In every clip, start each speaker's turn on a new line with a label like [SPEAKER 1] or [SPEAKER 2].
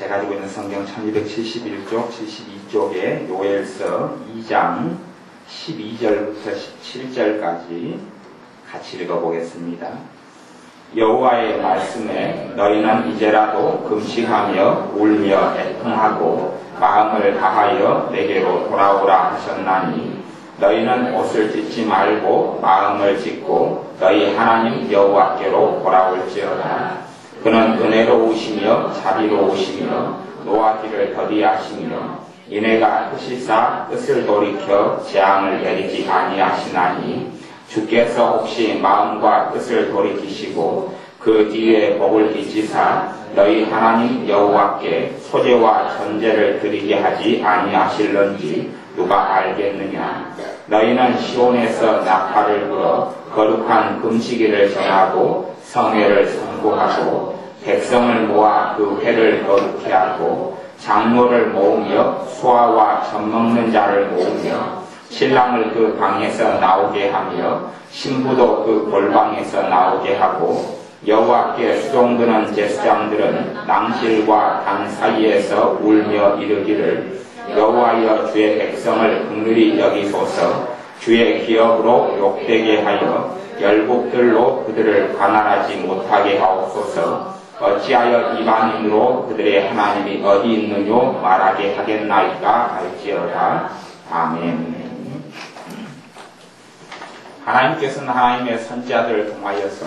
[SPEAKER 1] 제가 가지고 있는 성경 1271쪽, 72쪽에 요엘서 2장 12절부터 17절까지 같이 읽어보겠습니다. 여호와의 말씀에 너희는 이제라도 금식하며 울며 애통하고 마음을 다하여 내게로 돌아오라 하셨나니 너희는 옷을 찢지 말고 마음을 찢고 너희 하나님 여호와께로 돌아올지어다. 그는 은혜로우시며 자비로우시며 노하기를 더디하시며 이내가 뜻이사 뜻을 돌이켜 재앙을 내리지 아니하시나니 주께서 혹시 마음과 뜻을 돌이키시고 그 뒤에 복을 끼치사 너희 하나님 여호와께 소제와 전제를 드리게 하지 아니하실런지 누가 알겠느냐. 너희는 시온에서 나팔을 불어 거룩한 금식일을 정하고 성회를 선고하고 백성을 모아 그 회를 거룩케 하고 장로를 모으며 수하와 젖먹는 자를 모으며 신랑을 그 방에서 나오게 하며 신부도 그 골방에서 나오게 하고 여호와께 수종드는 제사장들은 낭실과 단 사이에서 울며 이르기를 여호와여 주의 백성을 긍휼히 여기소서. 주의 기업으로 욕되게 하여 열국들로 그들을 관할하지 못하게 하옵소서. 어찌하여 이방인으로 그들의 하나님이 어디 있느뇨 말하게 하겠나이까 할지어다. 아멘. 하나님께서는 하나님의 선지자들을 통하여서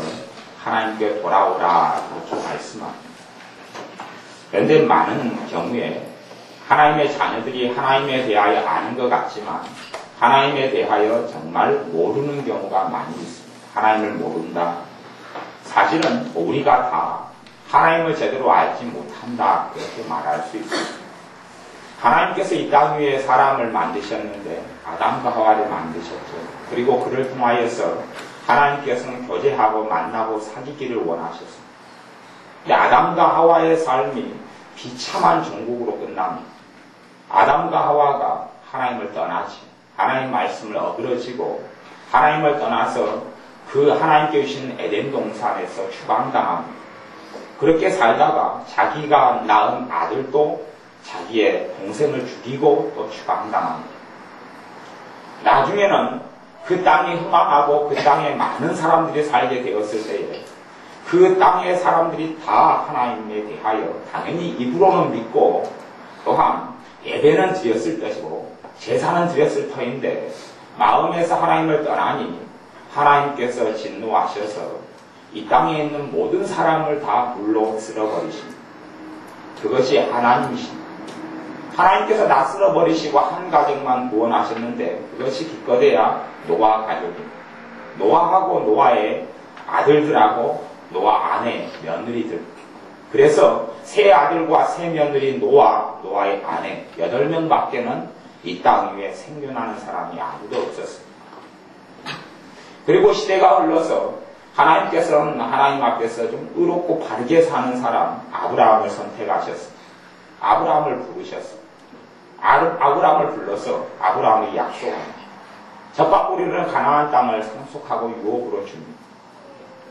[SPEAKER 1] 하나님께 돌아오라 그렇게 말씀합니다. 그런데 많은 경우에 하나님의 자녀들이 하나님에 대하여 아는 것 같지만 하나님에 대하여 정말 모르는 경우가 많이 있습니다. 하나님을 모른다. 사실은 우리가 다 하나님을 제대로 알지 못한다 그렇게 말할 수 있습니다. 하나님께서 이 땅 위에 사람을 만드셨는데 아담과 하와를 만드셨죠. 그리고 그를 통하여서 하나님께서는 교제하고 만나고 사귀기를 원하셨습니다. 근데 아담과 하와의 삶이 비참한 종국으로 끝납니다. 아담과 하와가 하나님을 떠나지 하나님 말씀을 어그러지고 하나님을 떠나서 그 하나님께 주신 에덴 동산에서 추방당합니다. 그렇게 살다가 자기가 낳은 아들도 자기의 동생을 죽이고 또 추방당합니다. 나중에는 그 땅이 흥황하고 그 땅에 많은 사람들이 살게 되었을 때에 그 땅의 사람들이 다 하나님에 대하여 당연히 입으로는 믿고 또한 예배는 드렸을 것이고 제사는 드렸을 터인데 마음에서 하나님을 떠나니 하나님께서 진노하셔서 이 땅에 있는 모든 사람을 다 불로 쓸어버리십니다. 그것이 하나님이십니다. 하나님께서 다 쓸어버리시고 한 가정만 구원하셨는데 그것이 기껏해야 노아 가족입니다. 노아하고 노아의 아들들하고 노아 아내, 며느리들. 그래서 세 아들과 세 며느리 노아의 아내 8명밖에는 이 땅 위에 생존하는 사람이 아무도 없었습니다. 그리고 시대가 흘러서 하나님께서는 하나님 앞에서 좀 의롭고 바르게 사는 사람 아브라함을 선택하셨습니다. 아브라함을 부르셨습니다. 아브라함을 불러서 아브라함이 약속합니다. 젖밥뿌리는 가나안 땅을 상속하고 유업으로 줍니다.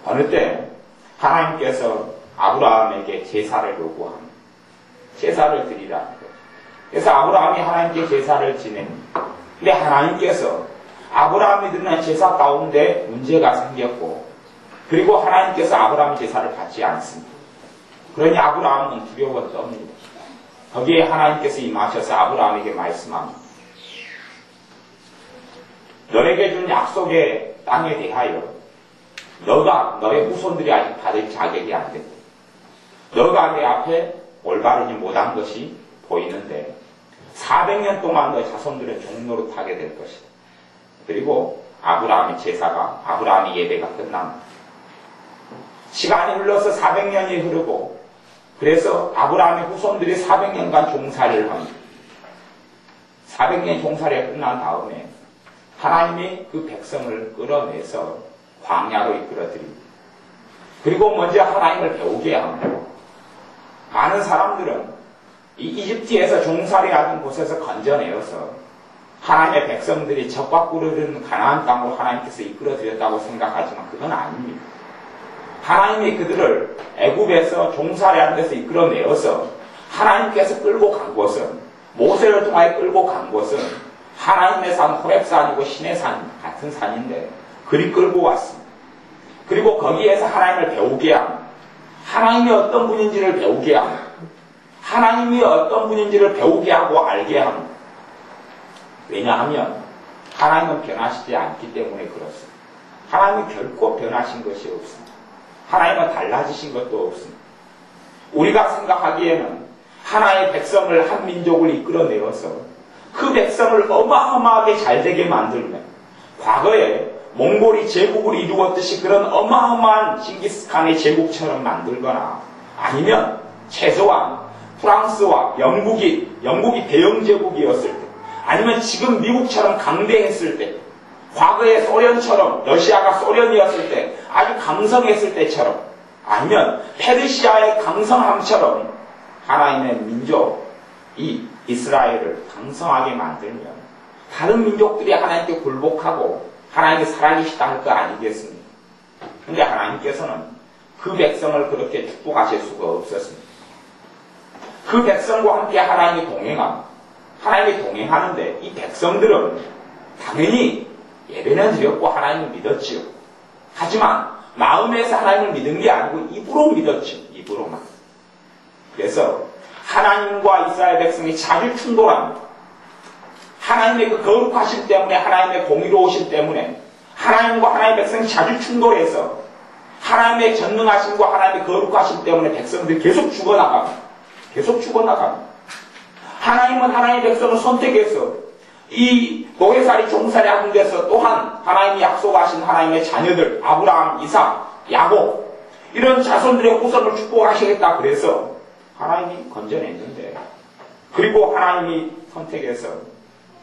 [SPEAKER 1] 어느 때 하나님께서 아브라함에게 제사를 요구합니다. 제사를 드리라는 거죠. 그래서 아브라함이 하나님께 제사를 지냅니다. 근데 하나님께서 아브라함이 드리는 제사 가운데 문제가 생겼고 그리고 하나님께서 아브라함 제사를 받지 않습니다. 그러니 아브라함은 두려워 떱니다. 거기에 하나님께서 임하셔서 아브라함에게 말씀합니다. 너에게 준 약속의 땅에 대하여 너가 너의 후손들이 아직 받을 자격이 안 된다. 너가 내 앞에 올바르지 못한 것이 보이는데 400년 동안 너의 자손들은 종노릇하게 될 것이다. 그리고 아브라함의 제사가 아브라함의 예배가 끝납니다. 시간이 흘러서 400년이 흐르고 그래서 아브라함의 후손들이 400년간 종살이를 합니다. 400년 종살이가 끝난 다음에 하나님이 그 백성을 끌어내서 광야로 이끌어드립니다. 그리고 먼저 하나님을 배우게 합니다. 많은 사람들은 이 이집트에서 종살이하던 곳에서 건져내어서 하나님의 백성들이 적과 꿀을 가나안 땅으로 하나님께서 이끌어드렸다고 생각하지만 그건 아닙니다. 하나님이 그들을 애굽에서 종살이하는 데서 이끌어내어서 하나님께서 끌고 간 곳은, 모세를 통하여 끌고 간 곳은 하나님의 산 호렙산이고 신의 산 같은 산인데 그리 끌고 왔습니다. 그리고 거기에서 하나님을 배우게 하고, 하나님이 어떤 분인지를 배우게 하고, 하나님이 어떤 분인지를 배우게 하고 알게 하고. 왜냐하면 하나님은 변하시지 않기 때문에 그렇습니다. 하나님은 결코 변하신 것이 없습니다. 하나님은 달라지신 것도 없습니다. 우리가 생각하기에는 하나의 백성을, 한 민족을 이끌어내어서 그 백성을 어마어마하게 잘되게 만들면, 과거에 몽골이 제국을 이루었듯이 그런 어마어마한 징기스칸의 제국처럼 만들거나, 아니면 최소한 프랑스와 영국이 대영 제국이었을 때, 아니면 지금 미국처럼 강대했을 때, 과거의 소련처럼, 러시아가 소련이었을 때 아주 강성했을 때처럼, 아니면 페르시아의 강성함처럼 하나님의 민족, 이 이스라엘을 강성하게 만들면 다른 민족들이 하나님께 굴복하고 하나님이 살아계시다 할 거 아니겠습니까? 그런데 하나님께서는 그 백성을 그렇게 축복하실 수가 없었습니다. 그 백성과 함께 하나님이 동행하는데 이 백성들은 당연히 예배는 드렸고 하나님을 믿었지요. 하지만 마음에서 하나님을 믿은 게 아니고 입으로 믿었죠. 입으로만. 그래서 하나님과 이스라엘 백성이 자주 충돌합니다. 하나님의 그 거룩하심 때문에, 하나님의 공의로우심 때문에 하나님과 하나님의 백성이 자주 충돌해서 하나님의 전능하심과 하나님의 거룩하심 때문에 백성들이 계속 죽어나갑니다. 하나님은 하나님의 백성을 선택해서 이 노예살이 종살이 하는 데서 또한 하나님이 약속하신 하나님의 자녀들, 아브라함, 이삭, 야곱, 이런 자손들의 후손을 축복하시겠다 그래서 하나님이 건져냈는데, 그리고 하나님이 선택해서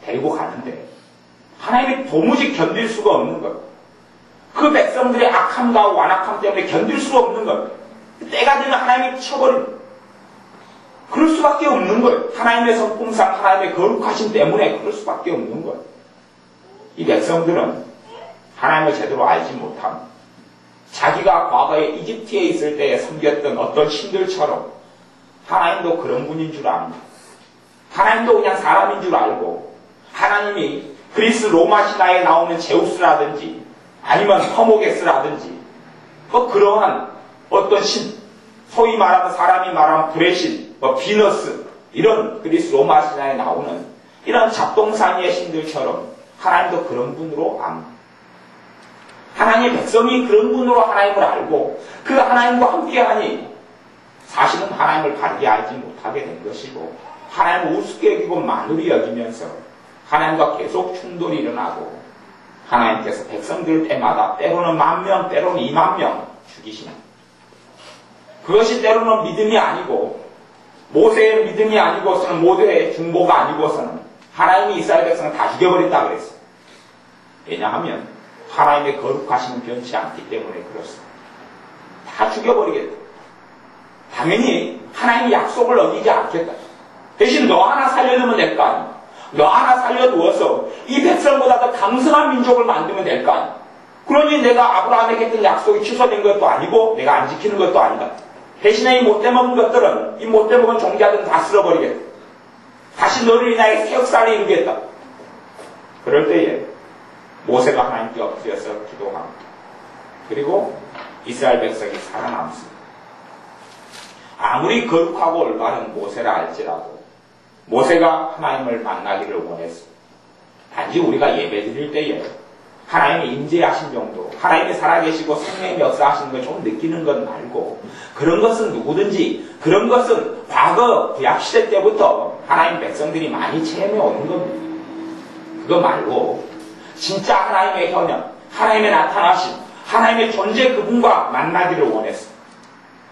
[SPEAKER 1] 데리고 가는데 하나님이 도무지 견딜 수가 없는 것. 그 백성들의 악함과 완악함 때문에 견딜 수 없는 것. 때가 되면 하나님이 쳐버립니다. 그럴 수밖에 없는 거예요. 하나님의 성품상, 하나님의 거룩하심 때문에 그럴 수밖에 없는 거예요. 이 백성들은 하나님을 제대로 알지 못합니다. 자기가 과거에 이집트에 있을 때에 섬겼던 어떤 신들처럼 하나님도 그런 분인 줄 압니다. 하나님도 그냥 사람인 줄 알고, 하나님이 그리스 로마 신화에 나오는 제우스라든지 아니면 허모게스라든지 그러한 어떤 신, 소위 말하면 사람이 말하면 불의 신, 비너스, 이런 그리스 로마 신화에 나오는 이런 잡동사니의 신들처럼 하나님도 그런 분으로 압니다. 하나님의 백성이 그런 분으로 하나님을 알고 그 하나님과 함께하니 사실은 하나님을 바르게 알지 못하게 된 것이고, 하나님을 우습게 여기고 만으로 여기면서 하나님과 계속 충돌이 일어나고, 하나님께서 백성들 때마다 때로는 10,000명, 때로는 20,000명 죽이십니다. 그것이 때로는 믿음이 아니고, 모세의 믿음이 아니고서는, 모세의 중보가 아니고서는 하나님이 이스라엘 백성을 다 죽여버린다 그랬어요. 왜냐하면 하나님의 거룩하심은 변치 않기 때문에 그렇습니다. 다 죽여버리겠다. 당연히 하나님이 약속을 어기지 않겠다. 대신 너 하나 살려두면 될 거 아니야. 너 하나 살려두어서 이 백성보다 더 강성한 민족을 만들면 될 거 아니야. 그러니 내가 아브라함에게 했던 약속이 취소된 것도 아니고 내가 안 지키는 것도 아니다. 대신에 이 못돼먹은 것들은, 이 못돼먹은 종자들은 다 쓸어버리겠다. 다시 너를 인하여 새 역사를 이루겠다. 그럴 때에 모세가 하나님께 엎드려서 기도합니다. 그리고 이스라엘 백성이 살아남습니다. 아무리 거룩하고 올바른 모세라 할지라도 모세가 하나님을 만나기를 원했습니다. 단지 우리가 예배드릴 때에 하나님의 임재하신 정도, 하나님이 살아계시고 성령의 역사하시는 걸 좀 느끼는 것 말고, 그런 것은 누구든지, 그런 것은 과거 구약시대 때부터 하나님 백성들이 많이 체험해 오는 겁니다. 그거 말고 진짜 하나님의 현현, 하나님의 나타나심, 하나님의 존재 그분과 만나기를 원했습니다.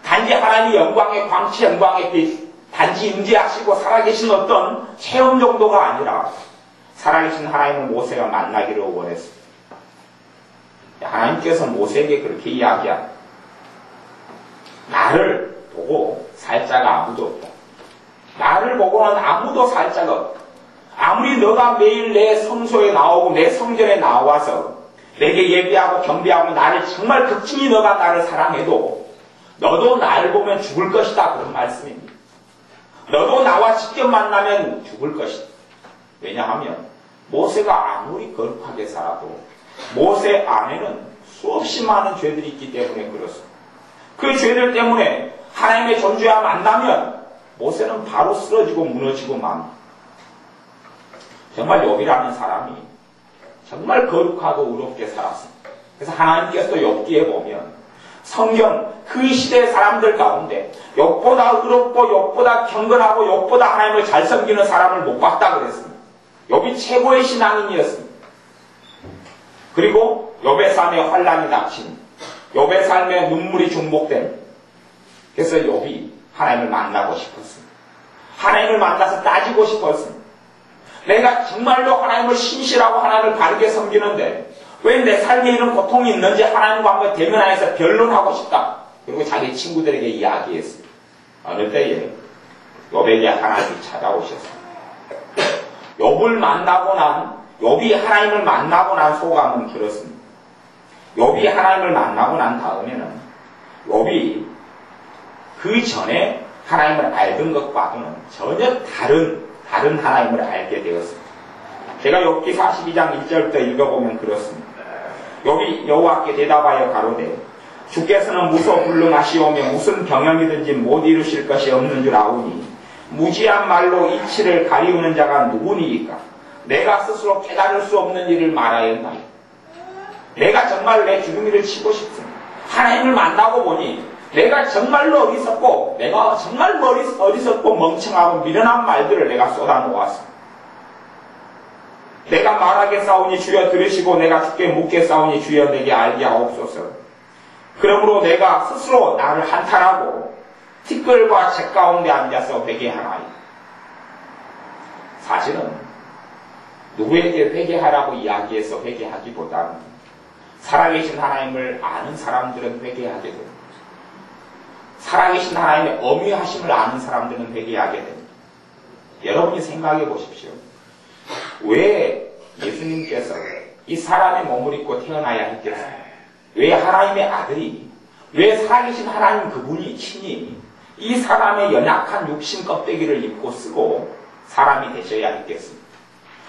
[SPEAKER 1] 단지 하나님의 영광의 광채, 영광의 빛, 단지 임재하시고 살아계신 어떤 체험 정도가 아니라 살아계신 하나님을 모세가 만나기를 원했습니다. 하나님께서 모세에게 그렇게 이야기합니다. 나를 보고 살 자가 아무도 없다. 나를 보고는 아무도 살 자가 없다. 아무리 너가 매일 내 성소에 나오고 내 성전에 나와서 내게 예배하고 경배하고 나를 정말 극진히 너가 나를 사랑해도 너도 나를 보면 죽을 것이다. 그런 말씀입니다. 너도 나와 직접 만나면 죽을 것이다. 왜냐하면 모세가 아무리 거룩하게 살아도 모세 안에는 수없이 많은 죄들이 있기 때문에 그렇습니다. 그 죄들 때문에 하나님의 존재와 만나면 모세는 바로 쓰러지고 무너지고 맙니다. 정말 욥이라는 사람이 정말 거룩하고 의롭게 살았습니다. 그래서 하나님께서도 욥기에 보면 성경 그 시대의 사람들 가운데 욥보다 의롭고 욥보다 경건하고 욥보다 하나님을 잘 섬기는 사람을 못 봤다 그랬습니다. 욥이 최고의 신앙인이었습니다. 그리고 욥의 삶에 환난이 닥친, 욥의 삶에 눈물이 중복된, 그래서 욥이 하나님을 만나고 싶었습니다. 하나님을 만나서 따지고 싶었습니다. 내가 정말로 하나님을 신실하고 하나님을 바르게 섬기는데 왜 내 삶에 이런 고통이 있는지 하나님과 한번 대면하여서 변론하고 싶다. 그리고 자기 친구들에게 이야기했습니다. 어느 때에 욥에게 하나님이 찾아오셨습니다. 욥이 하나님을 만나고 난 소감은 그렇습니다. 욥이 하나님을 만나고 난 다음에는 욥이 그 전에 하나님을 알던 것과는 전혀 다른 하나님을 알게 되었습니다. 제가 욥기 42장 1절부터 읽어보면 그렇습니다. 욥이 여호와께 대답하여 가로되 주께서는 무소불능하시오며 무슨 병영이든지 못 이루실 것이 없는 줄 아오니 무지한 말로 이치를 가리우는 자가 누구니이까? 내가 스스로 깨달을 수 없는 일을 말하였나이다. 내가 정말 내 주둥이를 치고 싶습니다. 하나님을 만나고 보니 내가 정말로 어리석고 내가 정말 어리석고 멍청하고 미련한 말들을 내가 쏟아놓았습니다. 내가 말하게 싸우니 주여 들으시고 내가 죽게 묻게 싸우니 주여 내게 알게 하옵소서. 그러므로 내가 스스로 나를 한탄하고 티끌과 재 가운데 앉아서 회개하나이다. 사실은 누구에게 회개하라고 이야기해서 회개하기보다는 살아계신 하나님을 아는 사람들은 회개하게 됩니다. 살아계신 하나님의 엄위하심을 아는 사람들은 회개하게 됩니다. 여러분이 생각해 보십시오. 왜 예수님께서 이 사람의 몸을 입고 태어나야 했겠어요? 왜 하나님의 아들이, 왜 살아계신 하나님 그분이 친히 이 사람의 연약한 육신 껍데기를 입고 쓰고 사람이 되셔야 했겠습니까?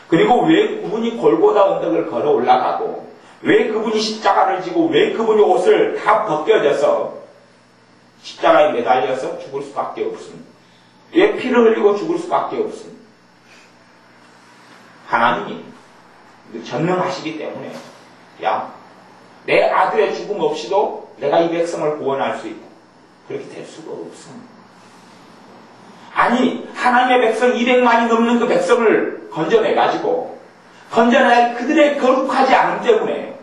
[SPEAKER 1] 그리고 왜 그분이 골고다 언덕을 걸어 올라가고 왜 그분이 십자가를 지고 왜 그분이 옷을 다 벗겨져서 십자가에 매달려서 죽을 수밖에 없습니다. 왜 피를 흘리고 죽을 수밖에 없습니다. 하나님이 전능하시기 때문에 내 아들의 죽음 없이도 내가 이 백성을 구원할 수 있다. 그렇게 될 수가 없습니다. 아니 하나님의 백성 200만이 넘는 그 백성을 건져내가지고 그들의 거룩하지 않음 때문에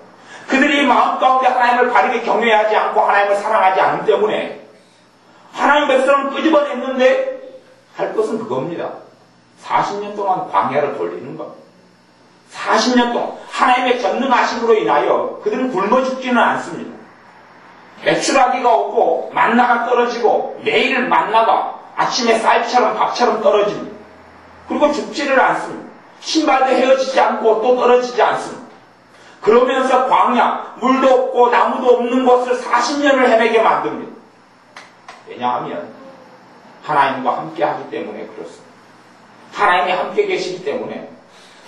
[SPEAKER 1] 그들이 마음 가운데 하나님을 바르게 경외하지 않고 하나님을 사랑하지 않음 때문에 하나님 백성을 끄집어냈는데 할 것은 그겁니다. 40년 동안 광야를 돌리는 것. 40년 동안 하나님의 전능하심으로 인하여 그들은 굶어 죽지는 않습니다. 매출하기가 오고 만나가 떨어지고 매일 만나가 아침에 쌀처럼 밥처럼 떨어집니다. 그리고 죽지를 않습니다. 신발도 헤어지지 않고 또 떨어지지 않습니다. 그러면서 광야, 물도 없고 나무도 없는 곳을 40년을 헤매게 만듭니다. 왜냐하면 하나님과 함께 하기 때문에 그렇습니다. 하나님이 함께 계시기 때문에,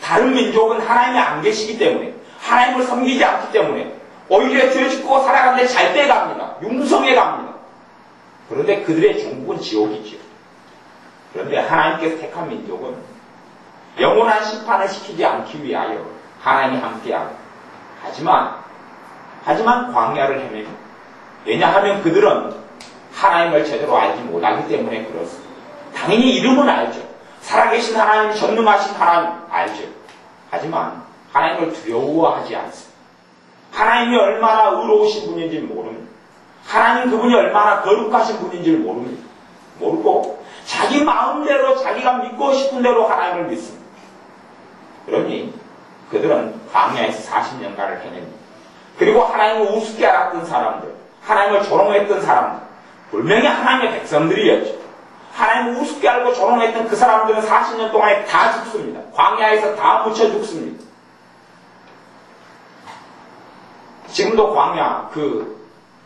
[SPEAKER 1] 다른 민족은 하나님이 안 계시기 때문에, 하나님을 섬기지 않기 때문에 오히려 죄 짓고 살아가는데 잘 때 갑니다. 융성에 갑니다. 그런데 그들의 종국은 지옥이죠. 그런데 하나님께서 택한 민족은 영원한 심판을 시키지 않기 위하여 하나님이 함께하고, 하지만 광야를 헤매고, 왜냐하면 그들은 하나님을 제대로 알지 못하기 때문에 그렇습니다. 당연히 이름은 알죠. 살아계신 하나님, 전능하신 하나님 알죠. 하지만 하나님을 두려워하지 않습니다. 하나님이 얼마나 의로우신 분인지 모릅니다. 하나님 그분이 얼마나 거룩하신 분인지 모릅니다. 모르고 자기 마음대로 자기가 믿고 싶은 대로 하나님을 믿습니다. 그러니 그들은 광야에서 40년간을 헤냅니다. 그리고 하나님을 우습게 알았던 사람들, 하나님을 조롱했던 사람들, 분명히 하나님의 백성들이었죠. 하나님을 우습게 알고 조롱했던 그 사람들은 40년 동안에 다 죽습니다. 광야에서 다 묻혀 죽습니다. 지금도 광야,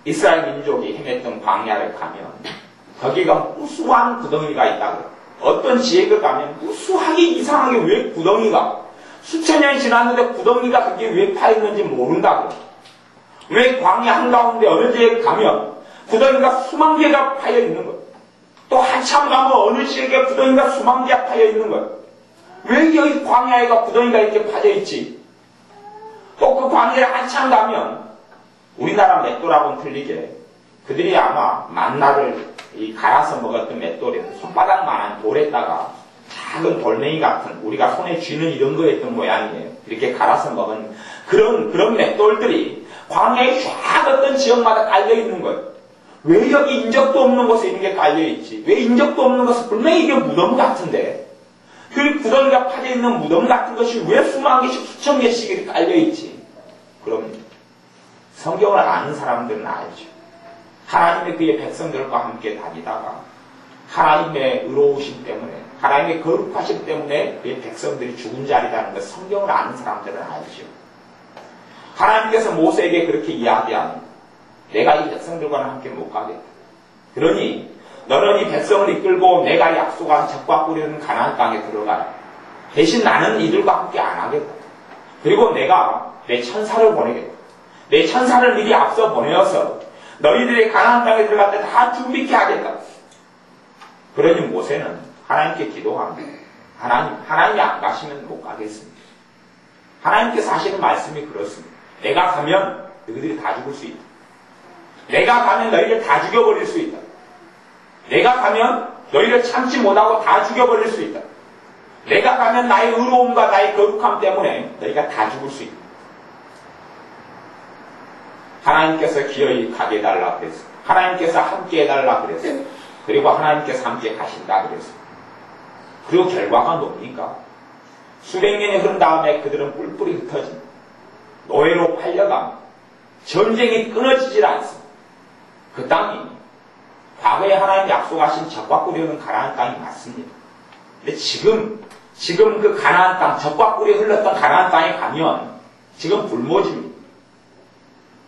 [SPEAKER 1] 이스라엘 민족이 헤맸던 광야를 가면 거기가 우수한 구덩이가 있다고요. 어떤 지역에 가면 무수하게 이상하게 왜 구덩이가 수천 년이 지났는데 구덩이가 그게 왜 파있는지 모른다고. 왜 광야 한가운데 어느 지역에 가면 구덩이가 수만 개가 파여 있는 거예요. 또 한참 가면 어느 지역에 구덩이가 수만 개가 파여 있는 거예요. 왜 여기 광야에가 구덩이가 이렇게 파져 있지? 또 그 광야에 한참 가면 우리나라 맷돌하고는 틀리게 그들이 아마 만나를 갈아서 먹었던 맷돌에는 손바닥만한 돌에다가 작은 돌멩이 같은 우리가 손에 쥐는 이런 거였던 모양이에요. 이렇게 갈아서 먹은 그런 맷돌들이 광야에 쫙 어떤 지역마다 깔려 있는 거예요. 왜 여기 인적도 없는 곳에 이런 게 깔려 있지? 왜 인적도 없는 곳에 분명히 이게 무덤 같은데 그 구덩이가 파져 있는 무덤 같은 것이 왜 수만 개씩 수천 개씩 이렇게 깔려 있지? 그럼 성경을 아는 사람들은 알죠. 하나님의 그의 백성들과 함께 다니다가 하나님의 의로우심 때문에 하나님의 거룩하심 때문에 그의 백성들이 죽은 자리라는 것 성경을 아는 사람들은 알죠. 하나님께서 모세에게 그렇게 이야기하는 내가 이 백성들과는 함께 못 가겠다. 그러니 너는 이 백성을 이끌고 내가 약속한 적과 꿀이는 가나안 땅에 들어가라. 대신 나는 이들과 함께 안 하겠다. 그리고 내가 내 천사를 보내겠다. 내 천사를 미리 앞서 보내어서 너희들이 가나안 땅에 들어갈 때 다 준비케 하겠다. 그러니 모세는 하나님께 기도합니다. 하나님이 안 가시면 못 가겠습니다. 하나님께서 하시는 말씀이 그렇습니다. 내가 가면 너희들이 다 죽을 수 있다. 내가 가면 너희를 다 죽여버릴 수 있다. 내가 가면 너희를 참지 못하고 다 죽여버릴 수 있다. 내가 가면 나의 의로움과 나의 거룩함 때문에 너희가 다 죽을 수 있다. 하나님께서 기어이 가게 해달라 그랬어요. 하나님께서 함께 해달라 그랬어요. 그리고 하나님께서 함께 가신다 그랬어요. 그리고 결과가 뭡니까? 수백 년이 흐른 다음에 그들은 뿔뿔이 흩어진 노예로 팔려가 전쟁이 끊어지질 않습니다. 그 땅이 과거에 하나님 약속하신 적과 꿀이 흐르는 가나안 땅이 맞습니다. 근데 지금 그 가나안 땅, 적과 꿀이 흘렀던 가나안 땅에 가면 지금 불모집니다.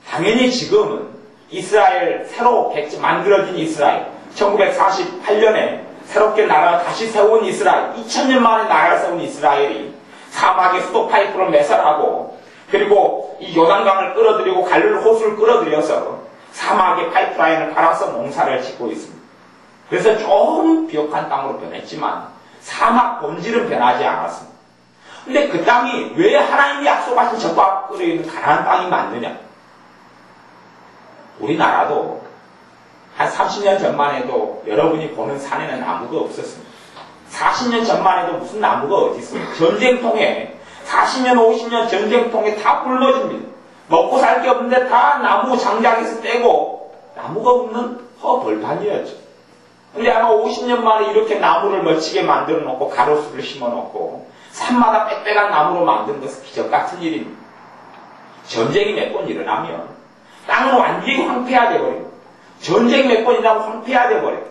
[SPEAKER 1] 당연히 지금은 이스라엘 새로 만들어진 이스라엘 1948년에 새롭게 나라를 다시 세운 이스라엘 2000년 만에 나라를 세운 이스라엘이 사막에 수도 파이프를 매설하고 그리고 이 요단강을 끌어들이고 갈릴리 호수를 끌어들여서 사막에 파이프라인을 갈아서 농사를 짓고 있습니다. 그래서 좀 비옥한 땅으로 변했지만 사막 본질은 변하지 않았습니다. 근데 그 땅이 왜 하나님이 약속하신 적과 꿀이 있는 가나안 땅이 맞느냐? 우리나라도 한 30년 전만 해도 여러분이 보는 산에는 나무가 없었습니다. 40년 전만 해도 무슨 나무가 어디 있습니까? 전쟁통에 40년, 50년 전쟁통에 다 굶어집니다. 먹고 살 게 없는데 다 나무 장작에서 떼고 나무가 없는 허벌판이었죠. 근데 아마 50년 만에 이렇게 나무를 멋지게 만들어 놓고 가로수를 심어 놓고 산마다 빽빽한 나무로 만든 것은 기적 같은 일입니다. 전쟁이 몇 번 일어나면 땅은 완전히 황폐화되어 버립니다. 전쟁이 몇 번 일어나면 황폐화되어 버려요.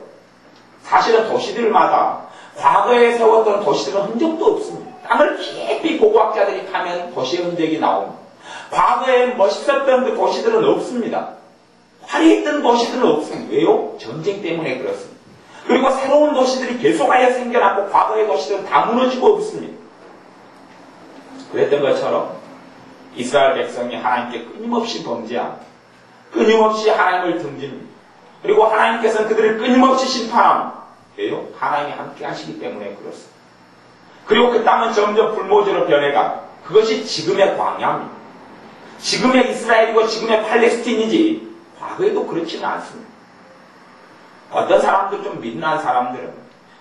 [SPEAKER 1] 사실은 도시들마다 과거에 세웠던 도시들은 흔적도 없습니다. 땅을 깊이 고고학자들이 파면 도시의 흔적이 나옵니다. 과거에 멋있었던 그 도시들은 없습니다. 화려했던 도시들은 없습니다. 왜요? 전쟁 때문에 그렇습니다. 그리고 새로운 도시들이 계속하여 생겨났고 과거의 도시들은 다 무너지고 없습니다. 그랬던 것처럼 이스라엘 백성이 하나님께 끊임없이 범죄합니다. 끊임없이 하나님을 등집니다. 그리고 하나님께서는 그들을 끊임없이 심판합니다. 왜요? 하나님이 함께 하시기 때문에 그렇습니다. 그리고 그 땅은 점점 불모지로 변해가 그것이 지금의 광야입니다. 지금의 이스라엘이고 지금의 팔레스틴이지 과거에도 그렇지는 않습니다. 어떤 사람들 좀 민낯한 사람들은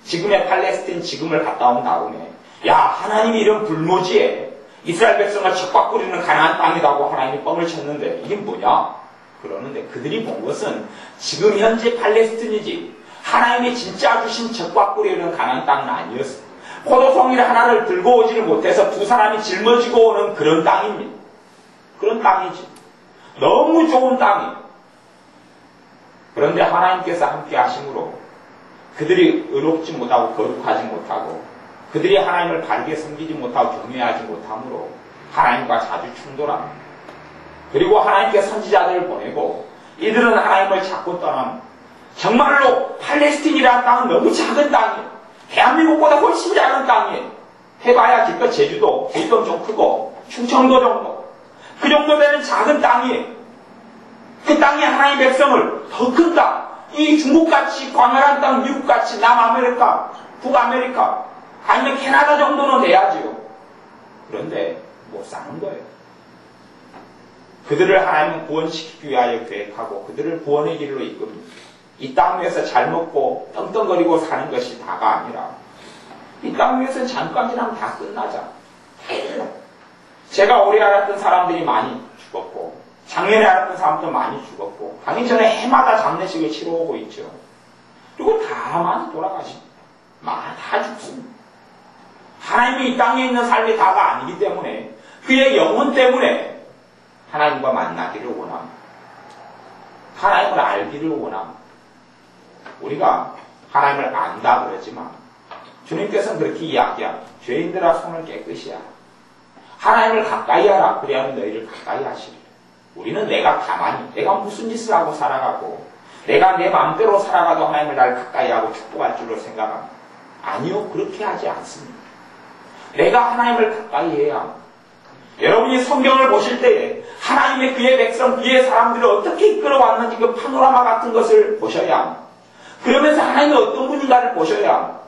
[SPEAKER 1] 지금의 팔레스틴 지금을 갔다 온 다음에 야 하나님이 이런 불모지에 이스라엘 백성을 적과 꾸리는 가나안 땅이라고 하나님이 뻥을 쳤는데 이게 뭐냐? 그러는데 그들이 본 것은 지금 현재 팔레스틴이지 하나님이 진짜 주신 적과 꾸리는 가나안 땅은 아니었습니다. 포도송이를 하나를 들고 오지를 못해서 두 사람이 짊어지고 오는 그런 땅입니다. 그런 땅이지. 너무 좋은 땅이에요. 그런데 하나님께서 함께 하심으로 그들이 의롭지 못하고 거룩하지 못하고 그들이 하나님을 바르게 섬기지 못하고 경외하지 못함으로 하나님과 자주 충돌합니다. 그리고 하나님께 선지자들을 보내고 이들은 하나님을 찾고 떠납니다. 정말로 팔레스틴이라는 땅은 너무 작은 땅이에요. 대한민국보다 훨씬 작은 땅이에요. 해봐야 기껏 제주도는 좀 크고 충청도 정도. 그 정도 되는 작은 땅이에요. 그 땅이 하나님의 백성을 더 큰 땅, 이 중국같이 광활한 땅, 미국같이 남아메리카, 북아메리카, 아니면 캐나다 정도는 돼야지요. 그런데 못 사는 거예요. 그들을 하나님은 구원시키기 위하여 계획하고 그들을 구원의 길로 이끕니다. 이 땅 위에서 잘 먹고 떵떵거리고 사는 것이 다가 아니라 이 땅 위에서 잠깐 지나면 다 끝나자. 제가 올해 알았던 사람들이 많이 죽었고 작년에 알았던 사람도 많이 죽었고 당연히 저는 해마다 장례식을 치러오고 있죠. 그리고 다 많이 돌아가십니다. 다 죽습니다. 하나님이 이 땅에 있는 삶이 다가 아니기 때문에 그의 영혼 때문에 하나님과 만나기를 원합니다. 하나님을 알기를 원합니다. 우리가 하나님을 안다 그러지만 주님께서는 그렇게 이야기합니다. 죄인들아 손을 깨끗이 하라. 하나님을 가까이 하라. 그래야만 너희를 가까이 하시리라. 우리는 내가 무슨 짓을 하고 살아가고 내가 내 마음대로 살아가도 하나님을 나를 가까이 하고 축복할 줄로 생각합니다. 아니요. 그렇게 하지 않습니다. 내가 하나님을 가까이 해야 합니다. 여러분이 성경을 보실 때에 하나님의 그의 백성, 그의 사람들을 어떻게 이끌어왔는지 그 파노라마 같은 것을 보셔야 합니다. 그러면서 하나님이 어떤 분인가를 보셔야 합니다.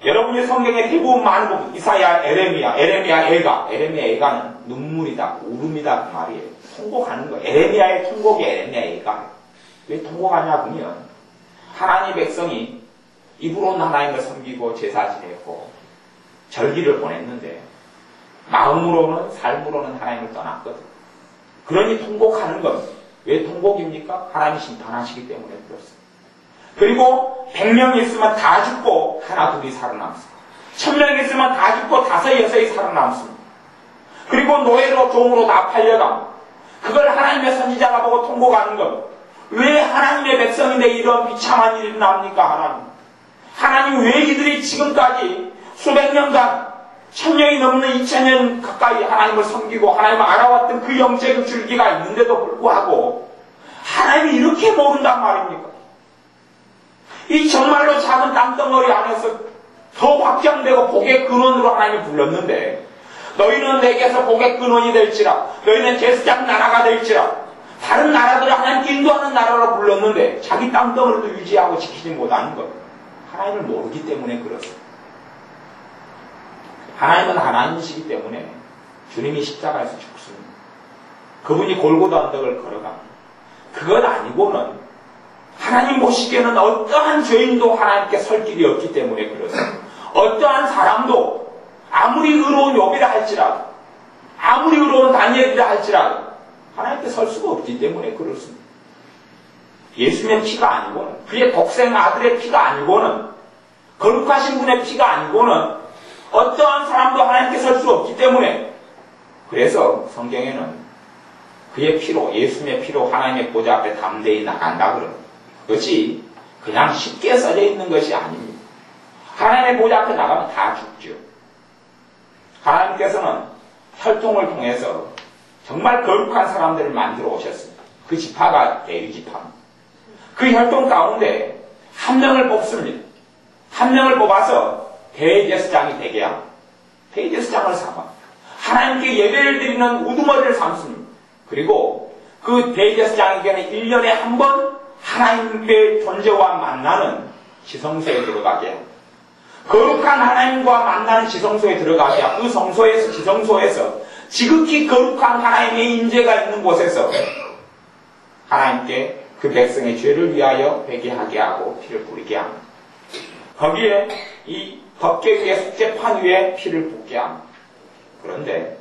[SPEAKER 1] 여러분이 성경에 대부분 많은 부분, 이사야, 에레미야, 에가는 눈물이다, 울음이다 그 말이에요. 통곡하는 거. 에레미야의 통곡이 에레미야의 애가. 왜 통곡하냐 보면 하나님의 백성이 입으로는 하나님을 섬기고 제사 지냈고 절기를 보냈는데 마음으로는 삶으로는 하나님을 떠났거든. 그러니 통곡하는 것. 왜 통곡입니까? 하나님이 심판하시기 때문에 그렇습니다. 그리고 100명 있으면 다 죽고 하나 둘이 살아남습니다. 1000명 있으면 다 죽고 5, 6이 살아남습니다. 그리고 노예로 종으로 다 팔려갑니다. 그걸 하나님의 선지자가 보고 통곡하는 것. 왜 하나님의 백성인데 이런 비참한 일이 납니까? 하나님 왜 이들이 지금까지 수백 년간 1000년이 넘는 2000년 가까이 하나님을 섬기고 하나님을 알아왔던 그 영적인 줄기가 있는데도 불구하고 하나님이 이렇게 모른단 말입니까? 이 정말로 작은 땅덩어리 안에서 더 확장되고 복의 근원으로 하나님이 불렀는데 너희는 내게서 복의 근원이 될지라 너희는 제사장 나라가 될지라 다른 나라들을 하나님께 인도하는 나라로 불렀는데 자기 땅덩어리도 유지하고 지키지 못하는 것. 하나님을 모르기 때문에 그렇습니다. 하나님은 하나님이시기 때문에 주님이 십자가에서 죽습니다. 그분이 골고다 언덕을 걸어갑니다. 그것 아니고는 하나님 보시기에는 어떠한 죄인도 하나님께 설 길이 없기 때문에 그렇습니다. 어떠한 사람도 아무리 의로운 욥이라 할지라도 아무리 의로운 다니엘이라 할지라도 하나님께 설 수가 없기 때문에 그렇습니다. 예수님의 피가 아니고는 그의 독생 아들의 피가 아니고는 거룩하신 분의 피가 아니고는 어떠한 사람도 하나님께 설 수 없기 때문에 그래서 성경에는 그의 피로 예수님의 피로 하나님의 보좌 앞에 담대히 나간다 그럽니다. 그것이 그냥 쉽게 써져 있는 것이 아닙니다. 하나님의 보좌 앞에 나가면 다 죽죠. 하나님께서는 혈통을 통해서 정말 거룩한 사람들을 만들어 오셨습니다. 그 지파가 레위 지파입니다. 그 혈통 가운데 한 명을 뽑습니다. 한 명을 뽑아서 대제사장이 되게 합니다. 대제사장을 삼아 하나님께 예배를 드리는 우두머리를 삼습니다. 그리고 그 대제사장에게는 1년에 한 번 하나님의 존재와 만나는 지성소에 들어가게 합니다. 거룩한 하나님과 만나는 지성소에 들어가게 하고 그 성소에서 지성소에서 지극히 거룩한 하나님의 임재가 있는 곳에서 하나님께 그 백성의 죄를 위하여 회개하게 하고 피를 뿌리게 합니다. 거기에 이 덮개 위에 속죄판 위에 피를 붓게 합니다. 그런데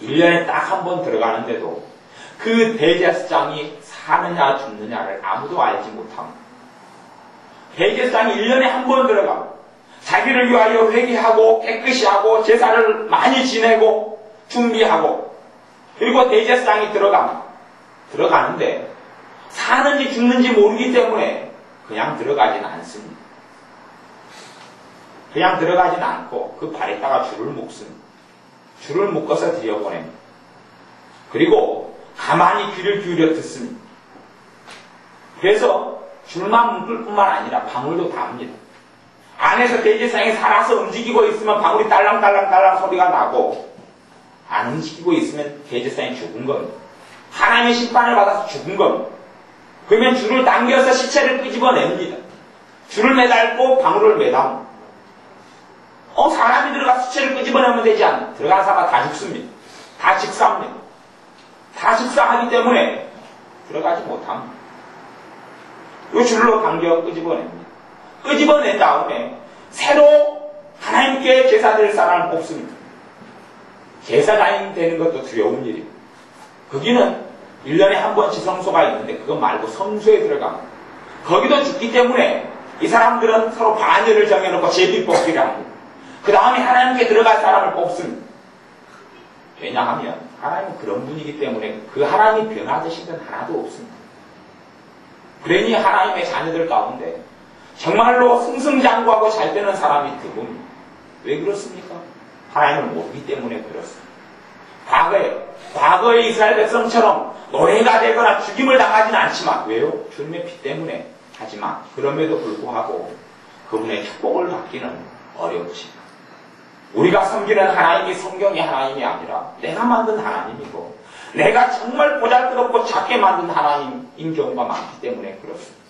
[SPEAKER 1] 1년에 딱 한 번 들어가는데도 그 대제사장이 사느냐 죽느냐를 아무도 알지 못합니다. 대제사장이 1년에 한 번 들어가고 자기를 위하여 회개하고 깨끗이 하고 제사를 많이 지내고 준비하고 그리고 대제사장이 들어가는데 사는지 죽는지 모르기 때문에 그냥 들어가지는 않습니다. 그냥 들어가지는 않고 그 발에다가 줄을 묶습니다. 줄을 묶어서 들여보냅니다. 그리고 가만히 귀를 기울여 듣습니다. 그래서 줄만 묶을 뿐만 아니라 방울도 답니다. 안에 안에서 대제사장이 살아서 움직이고 있으면 방울이 딸랑딸랑딸랑 소리가 나고, 안 움직이고 있으면 대제사장이 죽은 겁니다. 하나님의 심판을 받아서 죽은 겁니다. 그러면 줄을 당겨서 시체를 끄집어냅니다. 줄을 매달고 방울을 매다옵니다. 사람이 들어가 시체를 끄집어내면 되지 않나? 들어가는 사람은 다 죽습니다. 다 직사합니다. 다 직사하기 때문에 들어가지 못합니다. 이 줄로 당겨 끄집어냅니다. 끄집어낸 다음에 새로 하나님께 제사 드릴 사람을 뽑습니다. 제사장이 되는 것도 두려운 일이에요. 거기는 1년에 한 번 지성소가 있는데 그거 말고 성소에 들어갑니다. 거기도 죽기 때문에 이 사람들은 서로 반열을 정해놓고 제비 뽑기를 합니다. 그 다음에 하나님께 들어갈 사람을 뽑습니다. 왜냐하면 하나님은 그런 분이기 때문에 그 하나님이 변화되신 건 하나도 없습니다. 그러니 하나님의 자녀들 가운데 정말로 승승장구하고 잘 되는 사람이 그분입니다. 왜 그렇습니까? 하나님을 모르기 때문에 그렇습니다. 과거의 이스라엘 백성처럼 노예가 되거나 죽임을 당하지는 않지만, 왜요? 주님의 피 때문에. 하지만 그럼에도 불구하고 그분의 축복을 받기는 어렵지. 우리가 섬기는 하나님이 성경의 하나님이 아니라 내가 만든 하나님이고, 내가 정말 보잘것없고 작게 만든 하나님인 경우가 많기 때문에 그렇습니다.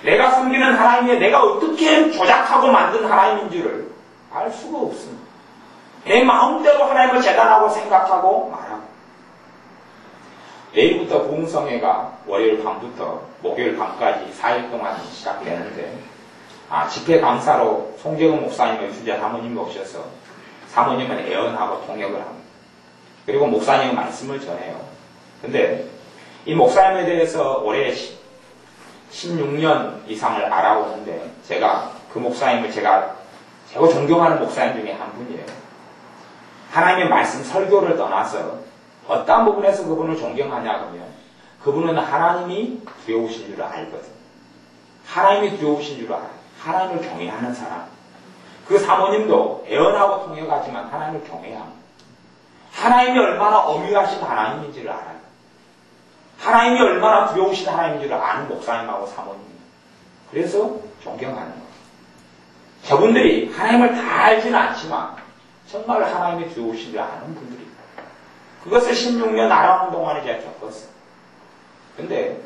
[SPEAKER 1] 내가 섬기는 하나님이 내가 어떻게 조작하고 만든 하나님인지를 알 수가 없습니다. 내 마음대로 하나님을 재단하고 생각하고 말하고. 내일부터 부흥성회가 월요일 밤부터 목요일 밤까지 4일 동안 시작되는데, 집회 강사로 송재근 목사님을 주재 사모님이 오셔서 사모님은 애언하고 통역을 합니다. 그리고 목사님은 말씀을 전해요. 근데 이 목사님에 대해서 올해 16년 이상을 알아오는데, 제가 그 목사님을 제가 최고 존경하는 목사님 중에 한 분이에요. 하나님의 말씀 설교를 떠나서 어떤 부분에서 그분을 존경하냐 하면, 그분은 하나님이 두려우신 줄 알거든. 하나님이 두려우신 줄 알아요. 하나님을 경외하는 사람. 그 사모님도 애언하고 통역하지만 하나님을 경외합니다. 하나님이 얼마나 엄유하신 하나님인지를 알아요. 하나님이 얼마나 두려우신 하나님인지를 아는 목사님하고 사모님입니다. 그래서 존경하는 거예요. 저분들이 하나님을 다 알지는 않지만 정말 하나님이 두려우신 줄 아는 분들입니다. 그것을 16년 알아오는 동안에 제가 겪었어요. 근데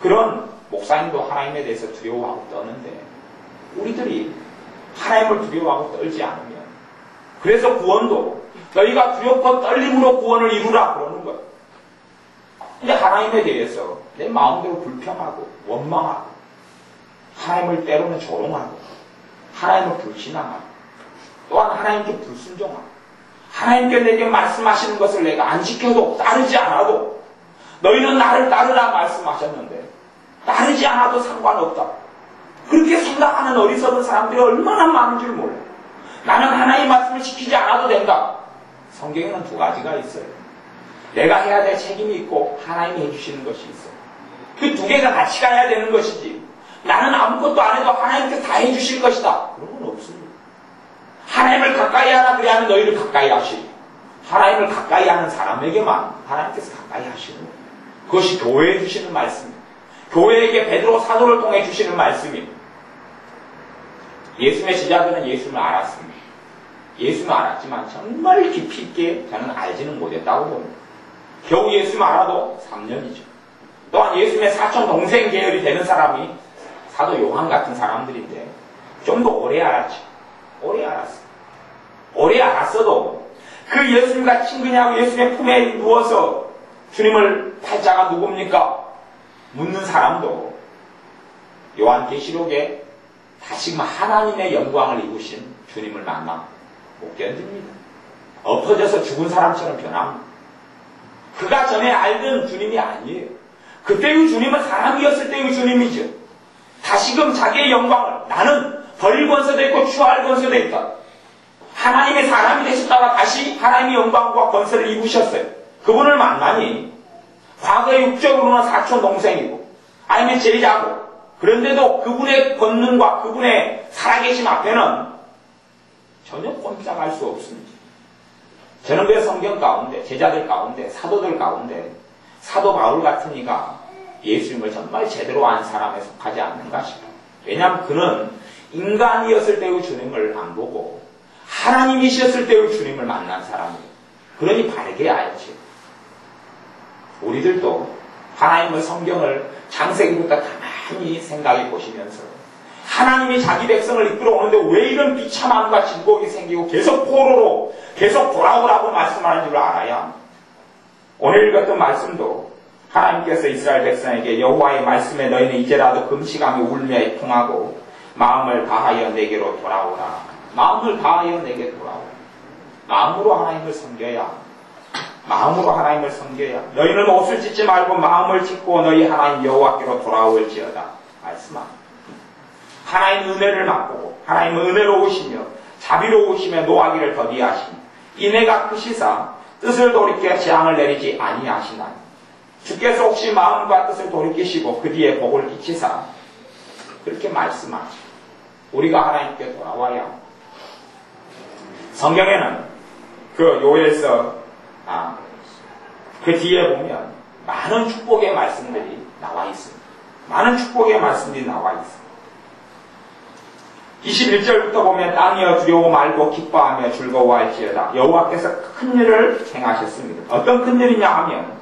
[SPEAKER 1] 그런 목사님도 하나님에 대해서 두려워하고 떠는데, 우리들이 하나님을 두려워하고 떨지 않으면, 그래서 구원도 너희가 두렵고 떨림으로 구원을 이루라 그러는 거예요. 근데 하나님에 대해서 내 마음대로 불평하고 원망하고, 하나님을 때로는 조롱하고, 하나님을 불신앙하고, 또한 하나님께 불순종하고, 하나님께 내게 말씀하시는 것을 내가 안 지켜도 따르지 않아도, 너희는 나를 따르라 말씀하셨는데 따르지 않아도 상관없다, 그렇게 생각하는 어리석은 사람들이 얼마나 많은 줄 몰라요. 나는 하나님의 말씀을 지키지 않아도 된다. 성경에는 두 가지가 있어요. 내가 해야 될 책임이 있고 하나님이 해주시는 것이 있어요. 그 두 개가 같이 가야 되는 것이지, 나는 아무것도 안 해도 하나님께서 다 해주실 것이다, 그런 건 없습니다. 하나님을 가까이 하라 그래야 하면 너희를 가까이 하시고, 하나님을 가까이 하는 사람에게만 하나님께서 가까이 하시는 거예요. 그것이 교회에 주시는 말씀입니다. 교회에게 베드로 사도를 통해 주시는 말씀입니다. 예수님의 제자들은 예수님을 알았습니다. 예수님을 알았지만 정말 깊이 있게 저는 알지는 못했다고 봅니다. 겨우 예수님을 알아도 3년이죠. 또한 예수님의 사촌 동생 계열이 되는 사람이 사도 요한 같은 사람들인데 좀 더 오래 알았죠. 오래 알았어요. 오래 알았어도 그 예수님과 친근하고 예수님의 품에 누워서 주님을 팔자가 누굽니까? 묻는 사람도 요한계시록에 다시금 하나님의 영광을 입으신 주님을 만나 못 견딥니다. 엎어져서 죽은 사람처럼 변합니다. 그가 전에 알던 주님이 아니에요. 그때의 주님은 사람이었을 때의 주님이죠. 다시금 자기의 영광을, 나는 버릴 권세도 있고 취할 권세도 있다, 하나님의 사람이 되셨다가 다시 하나님의 영광과 권세를 입으셨어요. 그분을 만나니 과거의 육적으로는 사촌 동생이고 아니면 제자고, 그런데도 그분의 권능과 그분의 살아계심 앞에는 전혀 꼼짝할 수 없습니다. 저는 그 성경 가운데, 제자들 가운데, 사도들 가운데 사도 바울 같은 이가 예수님을 정말 제대로 안 사람에 속하지 않는가 싶어요. 왜냐하면 그는 인간이었을 때의 주님을 안 보고 하나님이셨을 때의 주님을 만난 사람이에요. 그러니 바르게 알지. 우리들도 하나님의 성경을 창세기부터 가만히 생각해 보시면서 하나님이 자기 백성을 이끌어 오는데 왜 이런 비참함과 진곡이 생기고 계속 포로로 계속 돌아오라고 말씀하는 줄 알아야 오늘 읽었던 말씀도 하나님께서 이스라엘 백성에게 여호와의 말씀에 너희는 이제라도 금식하며 울며 통하고 마음을 다하여 내게로 돌아오라. 마음을 다하여 내게 돌아오라. 마음으로 하나님을 섬겨야 마음으로 하나님을 섬겨야 너희는 옷을 찢지 말고 마음을 찢고 너희 하나님 여호와께로 돌아올지어다. 말씀합니다. 하나님 은혜를 맛보고 하나님은 은혜로우시며 자비로우시며 노하기를 더디하시니 이내가 크시사 뜻을 돌이켜 재앙을 내리지 아니하시나니 주께서 혹시 마음과 뜻을 돌이키시고 그 뒤에 복을 끼치사 그렇게 말씀하시고 우리가 하나님께 돌아와야 성경에는 그 요엘서 그 뒤에 보면 많은 축복의 말씀들이 나와 있습니다. 많은 축복의 말씀들이 나와 있습니다. 21절부터 보면 땅이여 두려워 말고 기뻐하며 즐거워할지어다. 여호와께서 큰 일을 행하셨습니다. 어떤 큰 일이냐 하면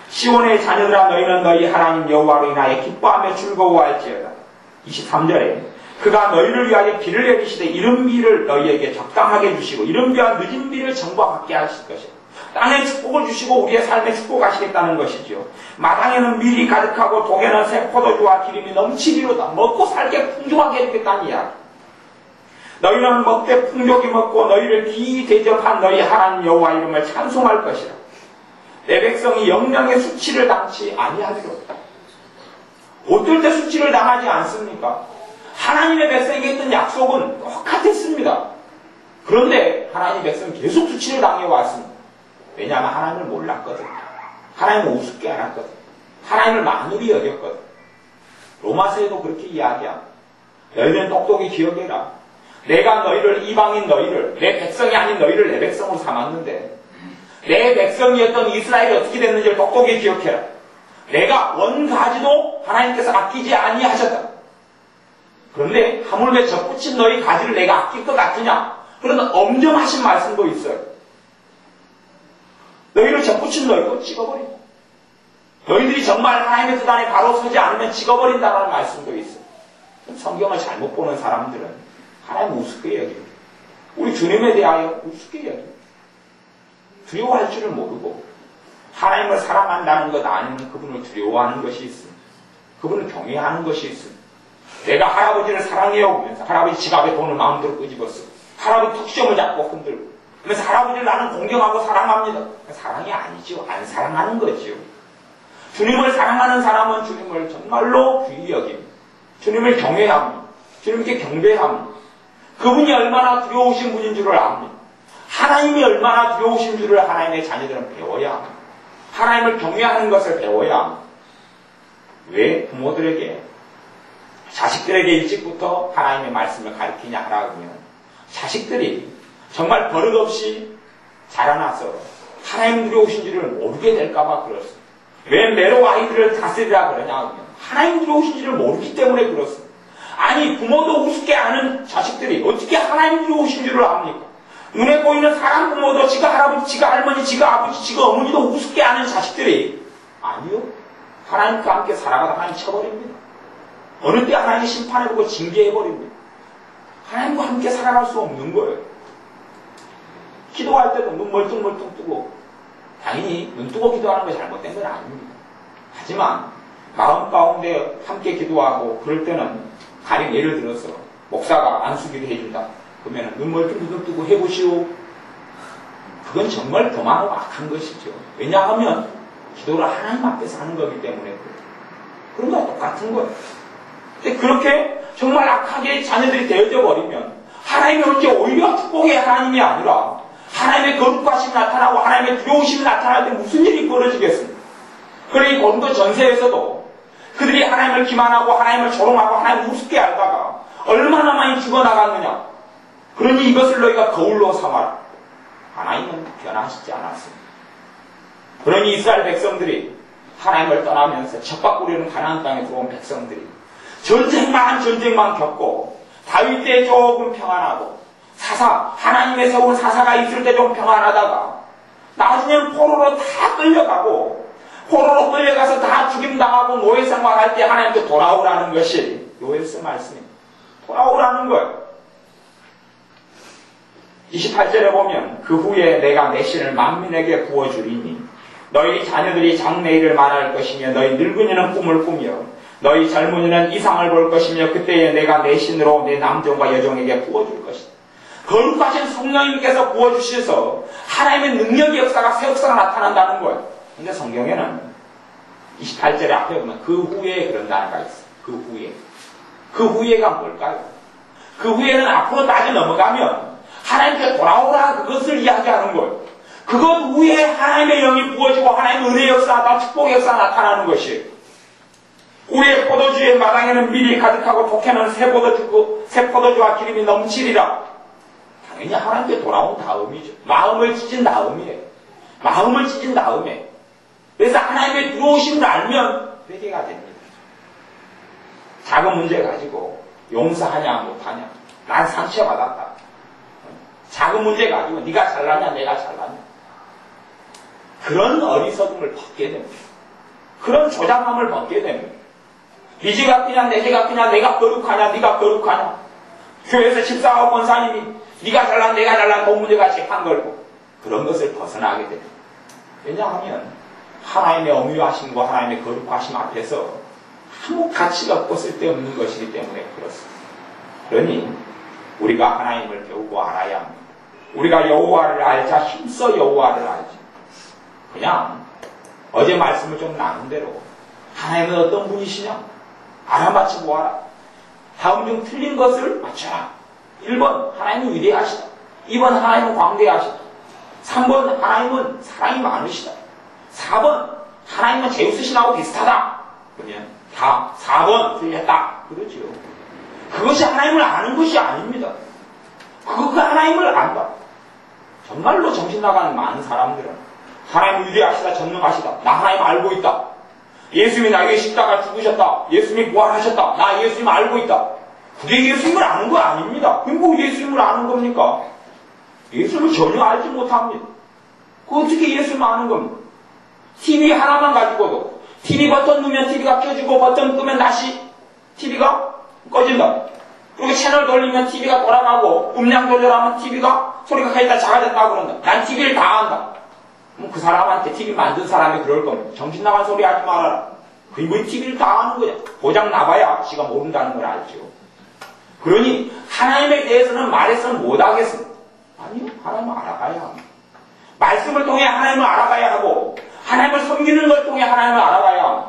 [SPEAKER 1] 시온의 자녀들아 너희는 너희 하나님 여호와로 인하여 기뻐하며 즐거워할지어다. 23절에 그가 너희를 위하여 비를 내리시되 이른 비를 너희에게 적당하게 주시고 이른 비와 늦은 비를 정과 받게 하실 것이다. 땅에 축복을 주시고 우리의 삶에 축복하시겠다는 것이죠. 마당에는 밀이 가득하고 독에는 새 포도주와 기름이 넘치기로다. 먹고 살게 풍족하게 해주겠다는 이야기. 너희는 먹되 풍족히 먹고 너희를 기이 대접한 너희 하나님 여호와 이름을 찬송할 것이라. 내 백성이 영영의 수치를 당치 아니하리로다. 어떨 때 수치를 당하지 않습니까? 하나님의 백성에게 했던 약속은 똑같았습니다. 그런데 하나님의 백성은 계속 수치를 당해왔습니다. 왜냐하면 하나님을 몰랐거든. 하나님을 우습게 알았거든. 하나님을 만으로 여겼거든. 로마서에도 그렇게 이야기합니다. 너희는 똑똑히 기억해라. 내가 너희를 이방인 너희를 내 백성이 아닌 너희를 내 백성으로 삼았는데 내 백성이었던 이스라엘이 어떻게 됐는지를 똑똑히 기억해라. 내가 원가지도 하나님께서 아끼지 아니하셨다. 그런데 하물며 젖붙인 너희 가지를 내가 아낄 것 같으냐? 그런 엄정하신 말씀도 있어요. 너희를 젖붙인 너희도 찍어버린다. 너희들이 정말 하나님의 뜻 안에 바로 서지 않으면 찍어버린다는 말씀도 있어요. 성경을 잘못 보는 사람들은 하나님 우습게 여깁니다. 우리 주님에 대하여 우습게 여깁니다. 두려워할 줄을 모르고 하나님을 사랑한다는 것 아니면 그분을 두려워하는 것이 있습니다. 그분을 경외하는 것이 있습니다. 내가 할아버지를 사랑해요 보면서 할아버지 지갑에 돈을 마음대로 끄집었어. 할아버지 툭시험을 잡고 흔들고 그래서 할아버지를 나는 공경하고 사랑합니다. 사랑이 아니죠. 안 사랑하는 거죠. 주님을 사랑하는 사람은 주님을 정말로 귀히 여깁니다. 주님을 경외합니다. 주님께 경배합니다. 그분이 얼마나 두려우신 분인 줄을 압니다. 하나님이 얼마나 두려우신 줄을 하나님의 자녀들은 배워야 합니다. 하나님을 경외하는 것을 배워야 합니다. 왜 부모들에게 자식들에게 일찍부터 하나님의 말씀을 가르치냐 하라면 자식들이 정말 버릇없이 자라나서 하나님 두려우신 줄을 모르게 될까봐 그렇습니다. 왜 매로 아이들을 다스리라 그러냐 하면 하나님 두려우신 줄을 모르기 때문에 그렇습니다. 아니 부모도 우습게 아는 자식들이 어떻게 하나님 두려우신 줄을 압니까? 눈에 보이는 사람 부모도 지가 할아버지, 지가 할머니, 지가 아버지, 지가 어머니도 우습게 아는 자식들이 아니요. 하나님과 함께 살아가다 하나님 쳐버립니다. 어느 때 하나님이 심판해보고 징계해버립니다. 하나님과 함께 살아갈 수 없는 거예요. 기도할 때도 눈 멀뚱멀뚱 뜨고 당연히 눈 뜨고 기도하는 게 잘못된 건 아닙니다. 하지만 마음 가운데 함께 기도하고 그럴 때는 가령 예를 들어서 목사가 안수기도 해준다. 그러면 눈 멀뚱 뜨고 해보시오. 그건 정말 교만하고 악한 것이죠. 왜냐하면 기도를 하나님 앞에서 하는 거기 때문에 그래요. 그런 거와 똑같은 거예요. 근데 그렇게 정말 악하게 자녀들이 되어져 버리면 하나님이 어떻게 오히려 축복의 하나님이 아니라 하나님의 거룩하심이 나타나고 하나님의 두려우심이 나타날 때 무슨 일이 벌어지겠습니까? 그러니 고린도 전서에서도 그들이 하나님을 기만하고 하나님을 조롱하고 하나님을 우습게 알다가 얼마나 많이 죽어나갔느냐. 그러니 이것을 너희가 거울로 삼아라. 하나님은 변화하시지 않았습니다. 그러니 이스라엘 백성들이 하나님을 떠나면서 척박구려는 가나안 땅에 들어온 백성들이 전쟁만 겪고 다윗 때 조금 평안하고 하나님의 세운 사사가 있을 때 좀 평안하다가 나중에는 포로로 다 끌려가고 포로로 끌려가서 다 죽임당하고 노예 생활할 때 하나님께 돌아오라는 것이 요엘서 말씀입니다. 돌아오라는 거예요. 28절에 보면 그 후에 내가 내 신을 만민에게 부어주리니 너희 자녀들이 장래일을 말할 것이며 너희 늙은이는 꿈을 꾸며 너희 젊은이는 이상을 볼 것이며 그때에 내가 내 신으로 내 남종과 여종에게 부어줄 것이다. 거룩하신 성령님께서 부어주셔서 하나님의 능력의 역사가 새 역사가 나타난다는 거예요. 근데 성경에는 28절에 앞에 보면 그 후에 그런 단어가 있어요. 그 후에. 그 후에가 뭘까요? 그 후에는 앞으로 따져 넘어가면 하나님께 돌아오라 그것을 이야기하는 거예요. 그것 후에 하나님의 영이 부어지고 하나님의 은혜의 역사가 축복의 역사가 나타나는 것이에요. 우리의 포도주의 마당에는 밀이 가득하고 독해는 새 포도주와 기름이 넘치리라. 당연히 하나님께 돌아온 다음이죠. 마음을 찢은 다음이에요. 마음을 찢은 다음에. 그래서 하나님의 들어오심을 알면 회개가 됩니다. 작은 문제 가지고 용서하냐 못하냐. 난 상처받았다. 작은 문제 가지고 네가 잘나냐 내가 잘나냐. 그런 어리석음을 벗게 됩니다. 그런 조장함을 벗게 됩니다. 네 죄가 크냐 내 죄가 크냐 내가 거룩하냐 네가 거룩하냐. 교회에서 집사하고 권사님이 네가 잘난 내가 잘난 돈 문제가 재판 걸고 그런 것을 벗어나게 됩니다. 왜냐하면 하나님의 엄유하심과 하나님의 거룩하심 앞에서 아무 가치가 없고 쓸데없는 것이기 때문에 그렇습니다. 그러니 우리가 하나님을 배우고 알아야 합니다. 우리가 여호와를 알자 힘써 여호와를 알지. 그냥 어제 말씀을 좀 나눈 대로 하나님은 어떤 분이시냐 알아맞히고 와라. 다음 중 틀린 것을 맞춰라. 1번 하나님은 위대하시다. 2번 하나님은 광대하시다. 3번 하나님은 사랑이 많으시다. 4번 하나님은 제우스 신하고 비슷하다. 그러면 다 4번 틀렸다. 그러죠. 그것이 하나님을 아는 것이 아닙니다. 그 하나님을 안다. 정말로 정신 나가는 많은 사람들은 하나님은 위대하시다, 전능하시다. 나 하나님 알고 있다. 예수님이 나에게 십자가 죽으셨다. 예수님이 부활하셨다. 나 예수님 알고 있다. 그게 예수님을 아는 거 아닙니다. 그게 뭐 예수님을 아는 겁니까? 예수님을 전혀 알지 못합니다. 그 어떻게 예수님을 아는 겁니까? TV 하나만 가지고도 TV 버튼 누르면 TV가 켜지고 버튼 끄면 다시 TV가 꺼진다. 그리고 채널 돌리면 TV가 돌아가고 음량 조절하면 TV가 소리가 가있다 작아졌다고 그런다. 난 TV를 다 안다. 그 사람한테 TV 만든 사람이 그럴 겁니다. 정신 나간 소리 하지 말아라. 그게 뭐 TV를 다 아는 거냐. 고장 나봐야 지가 모른다는 걸 알죠. 그러니 하나님에 대해서는 말해서는 못하겠습니다. 아니요. 하나님을 알아가야 합니다. 말씀을 통해 하나님을 알아가야 하고 하나님을 섬기는 걸 통해 하나님을 알아가야 합니다.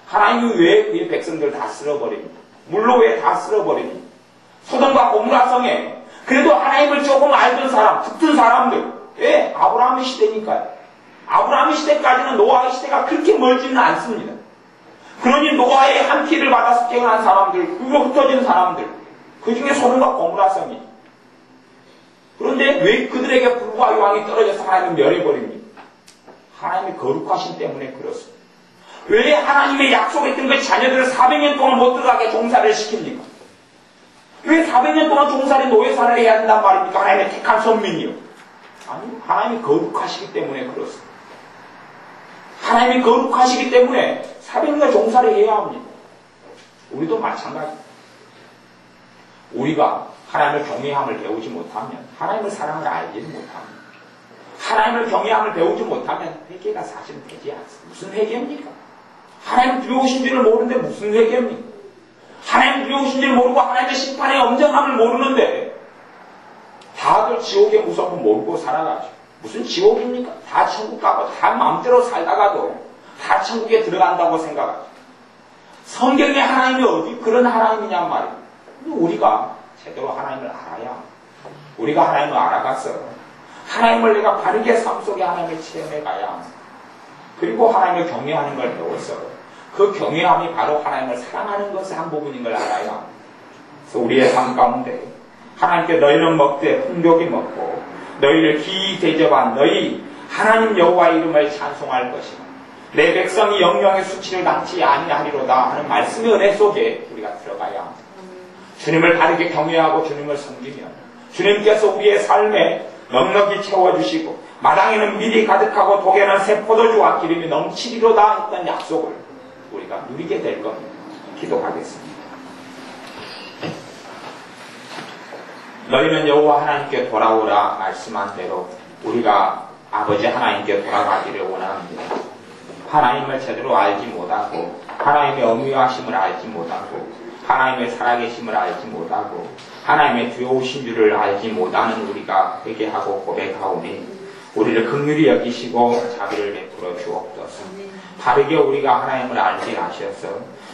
[SPEAKER 1] 하나님이 왜 그 백성들 다 쓸어버립니까? 물로 왜 다 쓸어버립니까? 소돔과 고모라 성에 그래도 하나님을 조금 알던 사람, 듣던 사람들 왜? 아브라함의 시대니까요. 아브라함의 시대까지는 노아의 시대가 그렇게 멀지는 않습니다. 그러니 노아의 한 피를 받아서 태어난 사람들, 그거 흩어진 사람들, 그 중에 소돔과 고모라 성이. 그런데 왜 그들에게 불과 요한이 떨어져서 하나님을 멸해버립니까? 하나님의 거룩하심 때문에 그렇습니다. 왜 하나님의 약속했던 그 자녀들을 400년 동안 못 들어가게 종살이를 시킵니까? 왜 400년 동안 종살이 노예살이를 해야 된단 말입니까? 하나님의 택한 선민이요. 아니, 하나님이 거룩하시기 때문에 그렇습니다. 하나님이 거룩하시기 때문에 400년 종살이 해야 합니다. 우리도 마찬가지입니다. 우리가 하나님을 경외함을 배우지 못하면 하나님의 사랑을 알지는 못합니다. 하나님을 경외함을 배우지 못하면 회개가 사실은 되지 않습니다. 무슨 회개입니까? 하나님 두려우신 줄을 모르는데 무슨 회개입니까? 하나님 두려우신 줄 모르고 하나님의 심판의 엄정함을 모르는데 다들 지옥의 무서움을 모르고 살아가죠. 무슨 지옥입니까? 다 천국 가고 다 마음대로 살다가도 다 천국에 들어간다고 생각하죠. 성경의 하나님이 어디 그런 하나님이냔 말이에요. 우리가 제대로 하나님을 알아야 우리가 하나님을 알아가서 하나님을 내가 바르게 삶 속에 하나님을 체험해 가야 합니다. 그리고 하나님을 경외하는 걸 배워서 그 경외함이 바로 하나님을 사랑하는 것의 한 부분인 걸 알아야 합니다. 그래서 우리의 삶 가운데 하나님께 너희는 먹되 풍족히 먹고 너희를 기이 대접한 너희 하나님 여호와의 이름을 찬송할 것이며 내 백성이 영영의 수치를 당치 아니하리로다 하는 말씀의 은혜 속에 우리가 들어가야 합니다. 주님을 바르게 경외하고 주님을 섬기며 주님께서 우리의 삶에 넉넉히 채워주시고 마당에는 밀이 가득하고 독에는 새 포도주와 기름이 넘치리로다 했던 약속을 우리가 누리게 될 겁니다. 기도하겠습니다. 너희는 여호와 하나님께 돌아오라 말씀한 대로 우리가 아버지 하나님께 돌아가기를 원합니다. 하나님을 제대로 알지 못하고 하나님의 어미하심을 알지 못하고 하나님의 살아계심을 알지 못하고 하나님의 두려우신 줄을 알지 못하는 우리가 회개하고 고백하오니 우리를 긍휼히 여기시고 자비를 베풀어 주옵소서. 바르게 우리가 하나님을 알게 하셔서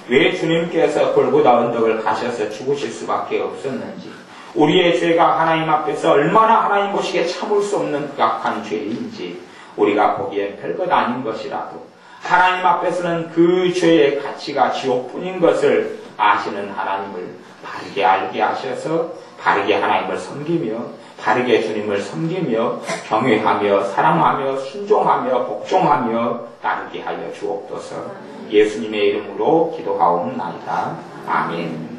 [SPEAKER 1] 왜 주님께서 골고다 언덕을 가셔서 죽으실 수밖에 없었는지 우리의 죄가 하나님 앞에서 얼마나 하나님 보시기에 참을 수 없는 극악한 죄인지 우리가 보기엔 별것 아닌 것이라도 하나님 앞에서는 그 죄의 가치가 지옥뿐인 것을 아시는 하나님을 바르게 알게 하셔서 바르게 하나님을 섬기며 바르게 주님을 섬기며 경외하며 사랑하며 순종하며 복종하며 따르게 하여 주옵소서. 예수님의 이름으로 기도하옵나이다. 아멘.